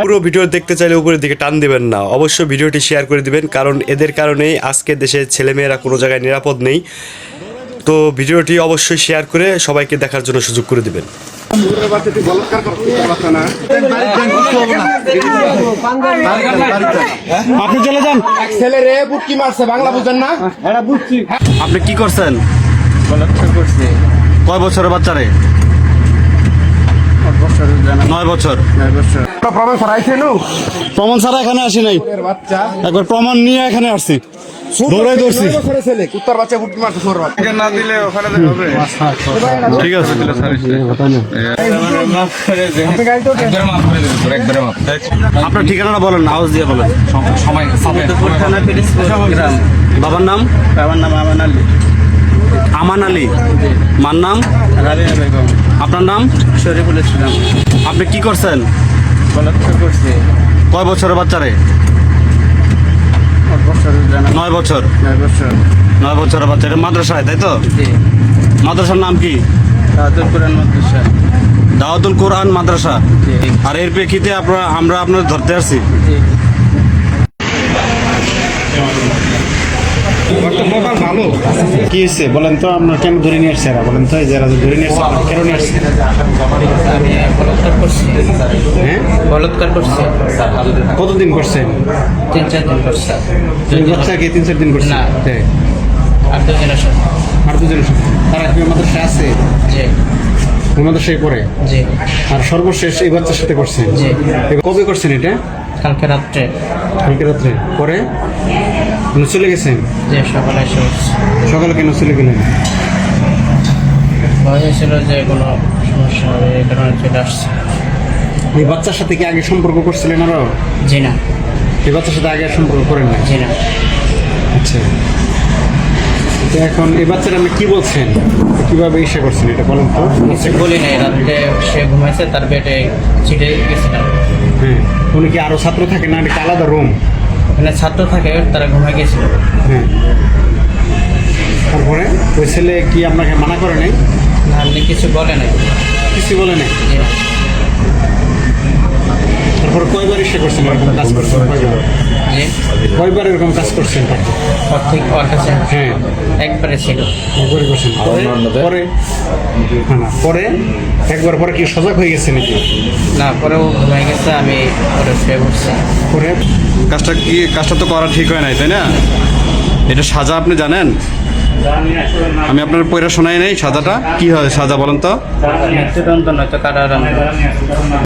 পুরো ভিডিও দেখতে চাইলে উপরের দিকে টান দিবেন না, অবশ্যই ভিডিওটি শেয়ার করে দিবেন, কারণ এদের কারণেই আজকে দেশের ছেলেমেয়েরা কোনো জায়গায় নিরাপদ নেই। তো ভিডিওটি অবশ্যই শেয়ার করে সবাইকে দেখার জন্য সুযোগ করে দিবেন। আপনি চলে যান। ছেলে রে বুটকি মারছে, বাংলা বুঝেন না? আপনি কি করছেন? কয় বছরের বাচ্চারে? 9 বছর। প্রমাণ ছাড়াইছে নু? প্রমাণ ছাড়া এখানে আসি নাই, বাচ্চা একবার প্রমাণ নিয়ে এখানে আসছি, দৌড়াই ধরছি। ছেলে কুত্তার বাচ্চা বুটকি মারছে, সোর বাচ্চা না দিলে ওখানে হবে। ঠিক আছে, আপনার ঠিকানাটা বলেন, আওয়াজ দিয়ে বলেন। বাবার নাম? বাবার নাম আমান আলী। আমান আলী। মার নাম? রাবিয়া বেগম। আপনার নাম? শরীফুল ইসলাম। আপনি কি করছেন? বলাৎকার করছে। কয় বছরের বাচ্চারে? 9 বছর। 9 বছরের বাচ্চা। এটা মাদ্রাসায়, তাই তো? জি। মাদ্রাসার নাম কি? দাউদুল কোরআন মাদ্রাসা। দাউদুল কোরআন মাদ্রাসা। জি। আর এর প্রেক্ষিতে আমরা আপনার ধরতে আসছি। জি। ভালো কি হয়েছে বলেন তো, আপনার কেন ধরে নিয়ে আসছে? বলেন তো, যারা ধরে নিয়ে আসছে কেন নিয়ে আসছে? আমি বলাৎকার করছি। হ্যাঁ, বলাৎকার করছি। কতদিন করছেন? 3-4 দিন করছি। বাচ্চাকে 3-4 দিন করছে? না। হ্যাঁ। আর 2 জনের সাথে। আর দুজনের সাথে? তারা কি মাদ্রাসায় আছে? জি। মাদ্রাসায় পড়ে? জি। আর সর্বশেষ এই বাচ্চার সাথে করছেন? জি। কবে করছেন এটা? কালকে রাত্রে। কালকে রাত্রে। পরে চলে গেছেন? যে সকালে এসে উঠছি। সকালে কেন চলে গেলেন? ভয় হয়েছিল যে কোনো সমস্যা হবে, এই কারণে চলে আসছে। এই বাচ্চার সাথে কি আগে সম্পর্ক করছিলেন আরো? জি না। এই বাচ্চার সাথে আগে আর সম্পর্ক করেন না? জি না। আচ্ছা, তো এখন এই বাচ্চারা আপনি কি বলছেন, কিভাবে ইসে করছেন এটা বলেন তো? কিছু বলি নাই, রাত্রে সে ঘুমাইছে, তার বেডে ছিটে গেছিলাম। হ্যাঁ, উনি কি আরো ছাত্র থাকে না, এটা আলাদা রুম? ওখানে ছাত্র থাকে, তারা ঘুমাই গেছিল। হ্যাঁ, তারপরে ওই ছেলে কি আপনাকে মানা করে নাই? না, আপনি কিছু বলে নাই। কিছু বলে নাই? জি না। তারপরে কয়বার ইসে করছেন, এরকম কাজ করছেন? জি। কয়বার এরকম কাজ করছেন তাকে? ওর থেকে ওর কাছে হ্যাঁ, একবারে ছিল। একবারই করছেন। পরে না, পরে একবার পরে কি সজাগ হয়ে গেছে নাকি? না, পরেও ঘুমাই গেছে, আমি পরে শুয়ে পড়ছি। পরে কাজটা তো করা ঠিক হয় নাই, তাই না? এটা সাজা আপনি জানেন? আমি আপনার পয়রা শোনাই নাই সাজাটা কি হয়। সাজা বলেন তো? মৃত্যুদণ্ড নয়তো কারাদণ্ড।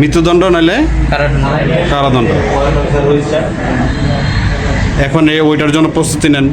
মৃত্যুদণ্ড নইলে কারাদণ্ড। কারাদণ্ড। এখন ওইটার জন্য প্রস্তুতি নেন।